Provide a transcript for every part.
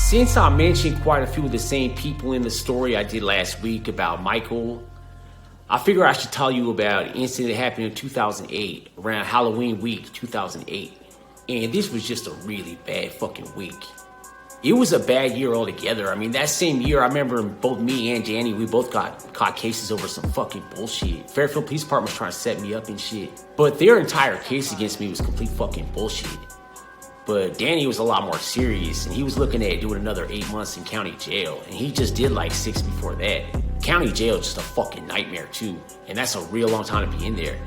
Since I mentioned quite a few of the same people in the story I did last week about Michael, I figure I should tell you about an incident that happened in 2008, around Halloween week 2008. And this was just a really bad fucking week. It was a bad year altogether. I mean, that same year, I remember both me and Danny, we both got caught cases over some fucking bullshit. Fairfield Police Department was trying to set me up and shit. But their entire case against me was complete fucking bullshit. But Danny was a lot more serious, and he was looking at doing another 8 months in county jail. And he just did like 6 before that. County jail is just a fucking nightmare too. And that's a real long time to be in there.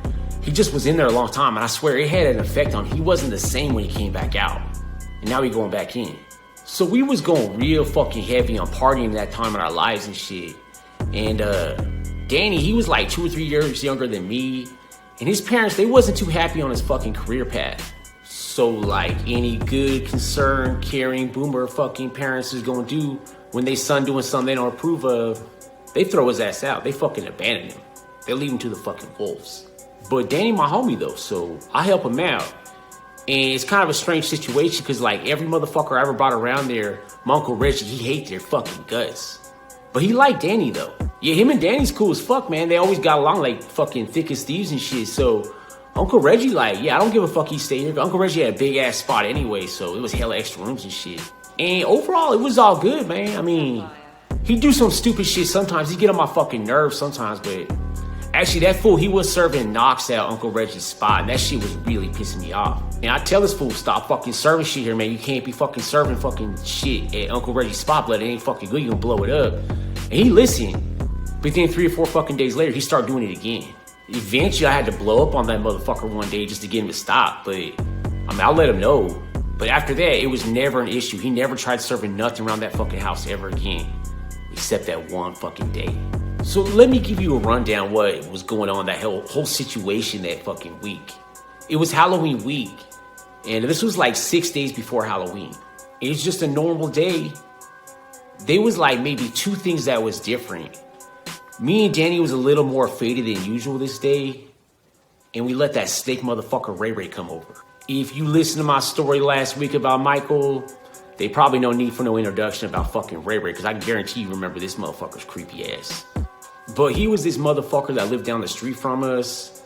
He just was in there a long time, and I swear it had an effect on him. He wasn't the same when he came back out. And now he's going back in. So we was going real fucking heavy on partying that time in our lives and shit. And Danny, he was like 2 or 3 years younger than me. And his parents, they wasn't too happy on his fucking career path. So like any good, concerned, caring, boomer fucking parents is gonna do when they son doing something they don't approve of, they throw his ass out. They fucking abandon him. They leave him to the fucking wolves. But Danny my homie though, so I help him out. And it's kind of a strange situation because like every motherfucker I ever brought around there, my Uncle Reggie, he hates their fucking guts. But he liked Danny though. Yeah, him and Danny's cool as fuck, man. They always got along like fucking thick as thieves and shit. So Uncle Reggie like, yeah, I don't give a fuck he stayed here. Uncle Reggie had a big ass spot anyway, so it was hella extra rooms and shit. And overall, it was all good, man. I mean, he'd do some stupid shit sometimes. He'd get on my fucking nerves sometimes, but actually, that fool, he was serving knocks at Uncle Reggie's spot, and that shit was really pissing me off. And I tell this fool, stop fucking serving shit here, man. You can't be fucking serving fucking shit at Uncle Reggie's spot, but it ain't fucking good. You gonna blow it up. And he listened. But then 3 or 4 fucking days later, he started doing it again. Eventually, I had to blow up on that motherfucker one day just to get him to stop. But, I mean, I'll let him know. But after that, it was never an issue. He never tried serving nothing around that fucking house ever again. Except that one fucking day. So let me give you a rundown what was going on that whole situation that fucking week. It was Halloween week, and this was like 6 days before Halloween. It was just a normal day. There was like maybe 2 things that was different. Me and Danny was a little more faded than usual this day, and we let that snake motherfucker Ray Ray come over. If you listened to my story last week about Michael, they probably no need for no introduction about fucking Ray Ray, because I can guarantee you remember this motherfucker's creepy ass. But he was this motherfucker that lived down the street from us.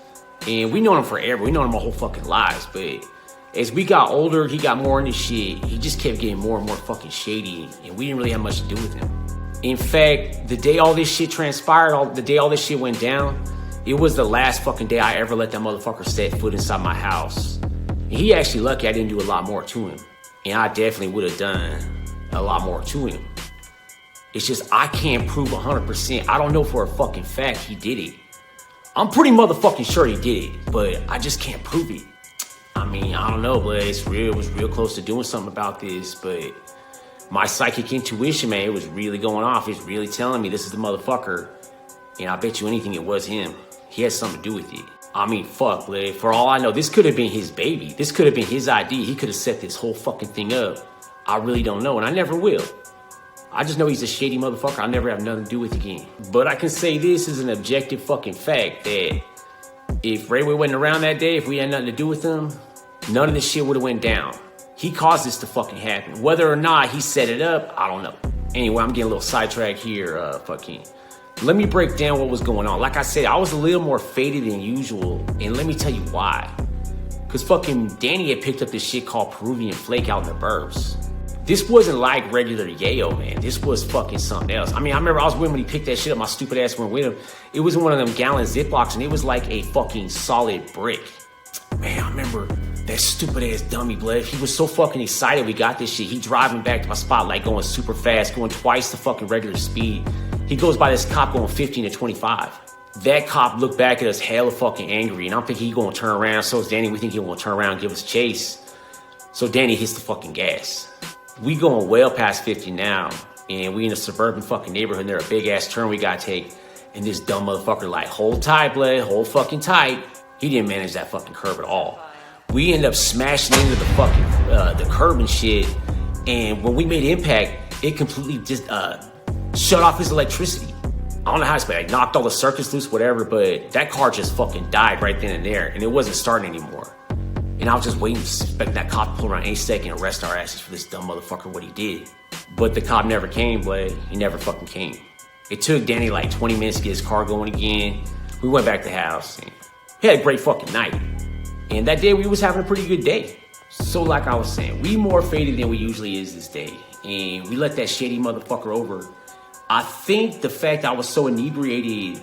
And we known him forever. We known him our whole fucking lives. But as we got older, he got more into shit. He just kept getting more and more fucking shady. And we didn't really have much to do with him. In fact, the day all this shit transpired, the day all this shit went down, it was the last fucking day I ever let that motherfucker set foot inside my house. And he actually lucky I didn't do a lot more to him. And I definitely would have done a lot more to him. It's just I can't prove 100%. I don't know for a fucking fact he did it. I'm pretty motherfucking sure he did it, but I just can't prove it. I mean, I don't know, but it was real close to doing something about this, but my psychic intuition, man, it was really going off. It's really telling me this is the motherfucker, and I bet you anything it was him. He had something to do with it. I mean, fuck, like, for all I know, this could have been his baby. This could have been his idea. He could have set this whole fucking thing up. I really don't know, and I never will. I just know he's a shady motherfucker I'll never have nothing to do with again. But I can say this is an objective fucking fact that if Ray Ray wasn't around that day, if we had nothing to do with him, none of this shit would have went down. He caused this to fucking happen. Whether or not he set it up, I don't know. Anyway, I'm getting a little sidetracked here, Let me break down what was going on. Like I said, I was a little more faded than usual, and let me tell you why. Cause fucking Danny had picked up this shit called Peruvian Flake out in the burbs. This wasn't like regular yayo, man. This was fucking something else. I mean, I remember I was with him when he picked that shit up. My stupid ass went with him. It was in one of them gallon Ziplocs, and it was like a fucking solid brick. Man, I remember that stupid ass dummy, blood. He was so fucking excited we got this shit. He driving back to my spot like going super fast, going twice the fucking regular speed. He goes by this cop going 15 to 25. That cop looked back at us hella fucking angry, and I'm thinking he gonna turn around. So is Danny. We think he gonna turn around and give us chase. So Danny hits the fucking gas. We going well past 50 now, and we in a suburban fucking neighborhood, and there a big ass turn we gotta take, and this dumb motherfucker like, hold tight, blood, hold fucking tight. He didn't manage that fucking curb at all. We end up smashing into the fucking, the curb and shit, and when we made impact, it completely just, shut off his electricity. I don't know how to explain it. Like, knocked all the circuits loose, whatever, but that car just fucking died right then and there, and it wasn't starting anymore. And I was just waiting to expect that cop to pull around any second and arrest our asses for this dumb motherfucker, what he did. But the cop never came, blood. He never fucking came. It took Danny like 20 minutes to get his car going again. We went back to the house and he had a great fucking night. And that day we was having a pretty good day. So like I was saying, we more faded than we usually is this day. And we let that shady motherfucker over. I think the fact I was so inebriated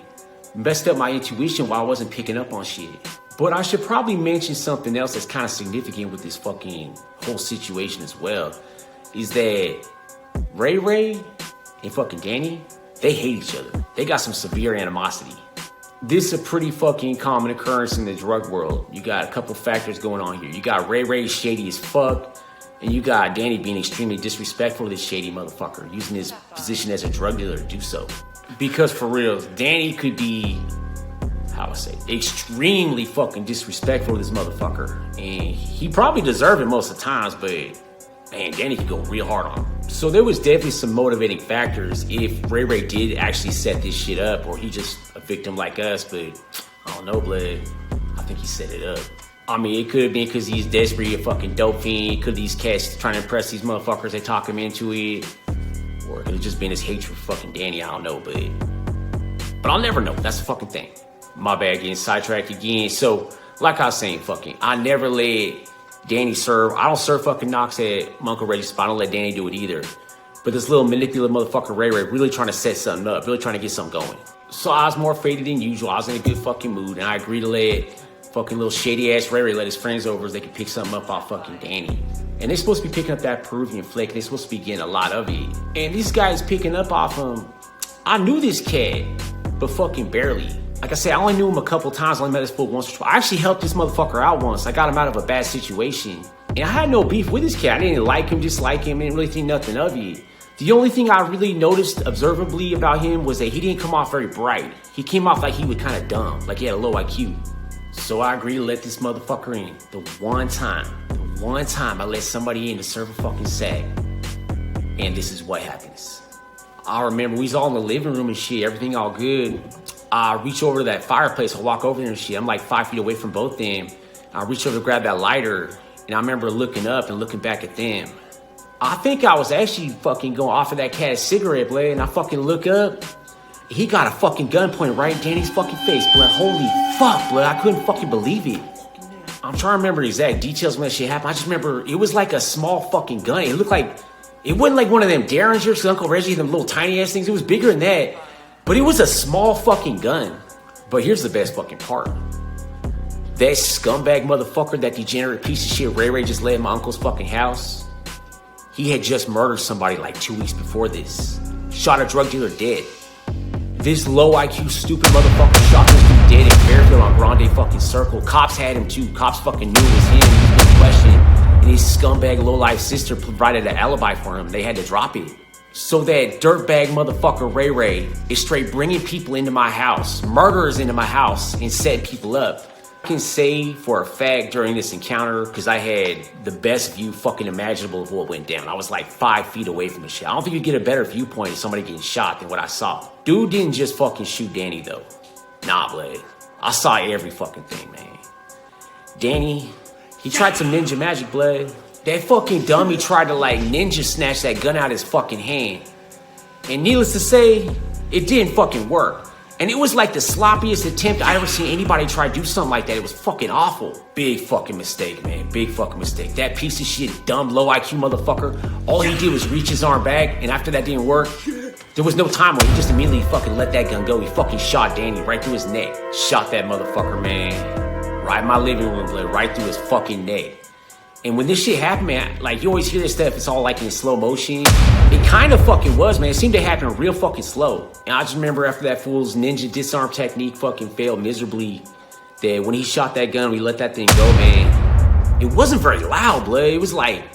messed up my intuition while I wasn't picking up on shit. But I should probably mention something else that's kind of significant with this fucking whole situation as well. Is that Ray and fucking Danny, they hate each other. They got some severe animosity. This is a pretty fucking common occurrence in the drug world. You got a couple factors going on here. You got Ray shady as fuck, and you got Danny being extremely disrespectful to this shady motherfucker, using his position as a drug dealer to do so. Because for real, Danny could be, extremely fucking disrespectful to this motherfucker. And he probably deserved it most of the times, but man, Danny could go real hard on him. So there was definitely some motivating factors if Ray did actually set this shit up, or he just a victim like us, but I don't know, blood. I think he set it up. I mean, it could have been because he's desperately a fucking dope fiend. Could these cats trying to impress these motherfuckers, they talk him into it. Or it could have just been his hatred for fucking Danny, I don't know, but I'll never know. That's the fucking thing. My bad, getting sidetracked again. So, like I was saying, I never let Danny serve. I don't serve fucking knocks at my Uncle Reggie's spot. I don't let Danny do it either. But this little manipulative motherfucker Ray really trying to set something up, really trying to get something going. So I was more faded than usual. I was in a good fucking mood, and I agreed to let fucking little shady ass Ray let his friends over so they could pick something up off fucking Danny. And they're supposed to be picking up that Peruvian flick. They're supposed to be getting a lot of it. And these guys picking up off him. I knew this cat, but fucking barely. Like I said, I only knew him a couple times. I only met this fool once or twice. I actually helped this motherfucker out once. I got him out of a bad situation. And I had no beef with this cat. I didn't like him, dislike him. I didn't really think nothing of it. The only thing I really noticed observably about him was that he didn't come off very bright. He came off like he was kind of dumb, like he had a low IQ. So I agreed to let this motherfucker in. The one time I let somebody in to serve a fucking sack. And this is what happens. I remember we was all in the living room and shit, everything all good. I reach over to that fireplace, I walk over there and shit. I'm like 5 feet away from both them. I reach over to grab that lighter, and I remember looking up and looking back at them. I think I was actually fucking going to offer that cat a cigarette, blood, and I fucking look up. He got a fucking gun pointed right in Danny's fucking face, blood. Holy fuck, blood. I couldn't fucking believe it. I'm trying to remember the exact details when that shit happened. I just remember it was like a small fucking gun. It looked like, it wasn't like one of them Derringers, Uncle Reggie, them little tiny ass things. It was bigger than that. But it was a small fucking gun. But here's the best fucking part. That scumbag motherfucker, that degenerate piece of shit Ray just led in my uncle's fucking house, he had just murdered somebody like 2 weeks before this. Shot a drug dealer dead. This low IQ stupid motherfucker shot this dude dead in Fairfield on Grande fucking Circle. Cops had him too. Cops fucking knew it was him. He was no question. And his scumbag low-life sister provided an alibi for him. They had to drop it. So that dirtbag motherfucker Ray is straight bringing people into my house, murderers into my house, and setting people up. I can say for a fact during this encounter, because I had the best view fucking imaginable of what went down. I was like 5 feet away from the shit. I don't think you get a better viewpoint of somebody getting shot than what I saw. Dude didn't just fucking shoot Danny though. Nah, blood. I saw every fucking thing, man. Danny, he tried some ninja magic, blood. That fucking dummy tried to like ninja snatch that gun out of his fucking hand. And needless to say, it didn't fucking work. And it was like the sloppiest attempt I ever seen anybody try to do something like that. It was fucking awful. Big fucking mistake, man. Big fucking mistake. That piece of shit, dumb, low IQ motherfucker, all he did was reach his arm back, and after that didn't work, there was no time where he just immediately fucking let that gun go. He fucking shot Danny right through his neck. Shot that motherfucker, man. Right in my living room, blood, right through his fucking neck. And when this shit happened, man, like you always hear this stuff, it's all like in slow motion. It kind of fucking was, man. It seemed to happen real fucking slow. And I just remember after that fool's ninja disarm technique fucking failed miserably, that when he shot that gun, we let that thing go, man. It wasn't very loud, blood. It was like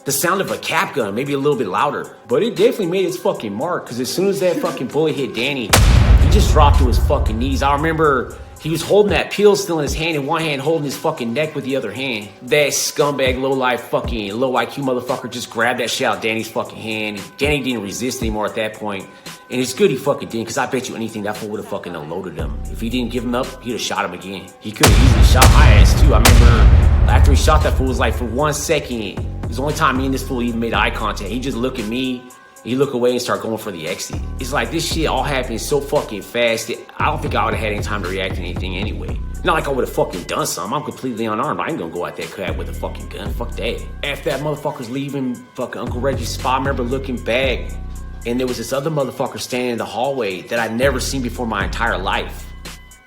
the sound of a cap gun, maybe a little bit louder. But it definitely made its fucking mark, because as soon as that fucking bullet hit Danny, he just dropped to his fucking knees. I remember he was holding that pill still in his hand, in one hand holding his fucking neck with the other hand. That scumbag, low-life, fucking low IQ motherfucker just grabbed that shit out of Danny's fucking hand. Danny didn't resist anymore at that point. And it's good he fucking didn't, because I bet you anything that fool would have fucking unloaded him. If he didn't give him up, he'd have shot him again. He could have easily shot my ass too. I remember after he shot that fool, it was like for 1 second, It was the only time me and this fool even made eye contact. He just looked at me, he look away and start going for the exit. It's like this shit all happened so fucking fast that I don't think I would have had any time to react to anything anyway. Not like I would have fucking done something. I'm completely unarmed. I ain't gonna go out that crap with a fucking gun. Fuck that. After that motherfucker's leaving fucking Uncle Reggie's spot, I remember looking back and there was this other motherfucker standing in the hallway that I'd never seen before my entire life.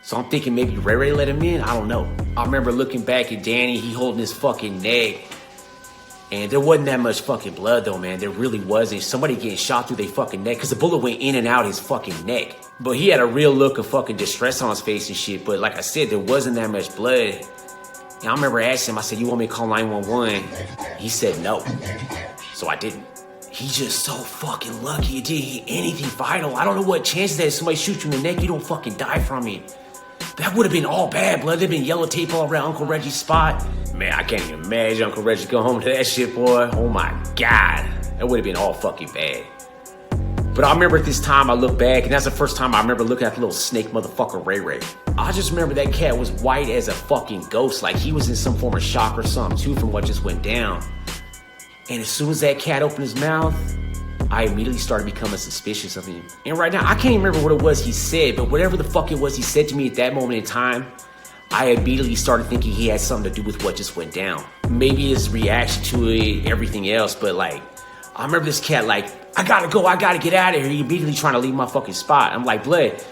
So I'm thinking maybe Ray Ray let him in? I don't know. I remember looking back at Danny, he holding his fucking neck. And there wasn't that much fucking blood though, man. There really wasn't. Somebody getting shot through their fucking neck because the bullet went in and out his fucking neck. But he had a real look of fucking distress on his face and shit. But like I said, there wasn't that much blood. And I remember asking him, I said, you want me to call 911? He said no. So I didn't. He's just so fucking lucky it didn't hit anything vital. I don't know what chances that if somebody shoots you in the neck, you don't fucking die from it. That would have been all bad blood. There'd been yellow tape all around Uncle Reggie's spot. Man, I can't even imagine Uncle Reggie go home to that shit, boy. Oh my God. That would have been all fucking bad. But I remember at this time I look back, and that's the first time I remember looking at the little snake motherfucker Ray Ray. I just remember that cat was white as a fucking ghost, like he was in some form of shock or something too from what just went down. And as soon as that cat opened his mouth, I immediately started becoming suspicious of him. And right now, I can't remember what it was he said, but whatever the fuck it was he said to me at that moment in time, I immediately started thinking he had something to do with what just went down. Maybe his reaction to it, everything else, but like, I remember this cat like, I gotta go, I gotta get out of here. He immediately trying to leave my fucking spot. I'm like, Blood,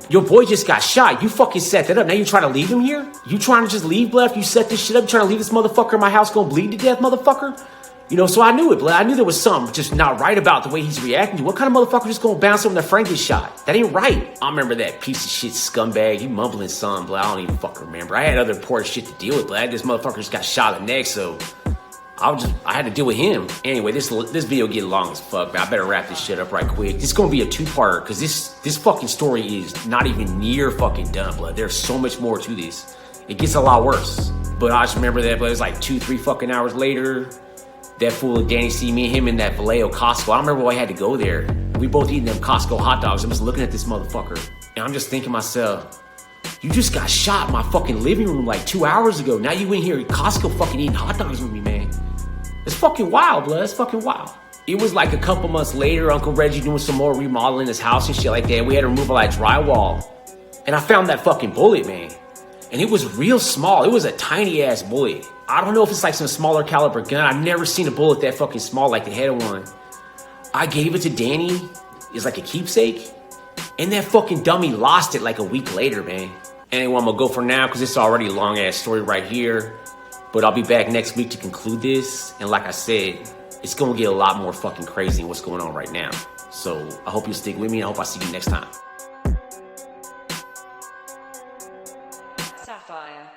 your boy just got shot. You fucking set that up. Now you trying to leave him here? You trying to just leave, Blood? You set this shit up, you trying to leave this motherfucker in my house gonna bleed to death, motherfucker? You know, so I knew it, Blood. I knew there was something just not right about the way he's reacting to. What kind of motherfucker just gonna bounce when their friend gets shot? That ain't right. I remember that piece of shit scumbag. He mumbling something, Blood. I don't even fucking remember. I had other important shit to deal with, Blood. This motherfucker just got shot in the neck, so I had to deal with him. Anyway, this video getting long as fuck, man. I better wrap this shit up right quick. This is gonna be a two-parter, because this fucking story is not even near fucking done, Blood. There's so much more to this. It gets a lot worse. But I just remember that, Blood. It was like 2-3 fucking hours later. That fool Danny see me and him in that Vallejo Costco. I don't remember why I had to go there. We both eating them Costco hot dogs. I'm just looking at this motherfucker. And I'm just thinking to myself, you just got shot in my fucking living room like 2 hours ago. Now you in here at Costco fucking eating hot dogs with me, man. It's fucking wild, Blood. It's fucking wild. It was like a couple months later, Uncle Reggie doing some more remodeling his house and shit like that. We had to remove all that drywall. And I found that fucking bullet, man. And it was real small. It was a tiny ass bullet. I don't know if it's like some smaller caliber gun. I've never seen a bullet that fucking small like the head of one. I gave it to Danny. It's like a keepsake. And that fucking dummy lost it like a week later, man. Anyway, I'm gonna go for now because it's already a long ass story right here. But I'll be back next week to conclude this. And like I said, it's gonna get a lot more fucking crazy than what's going on right now. So I hope you'll stick with me and I hope I see you next time. Sapphire.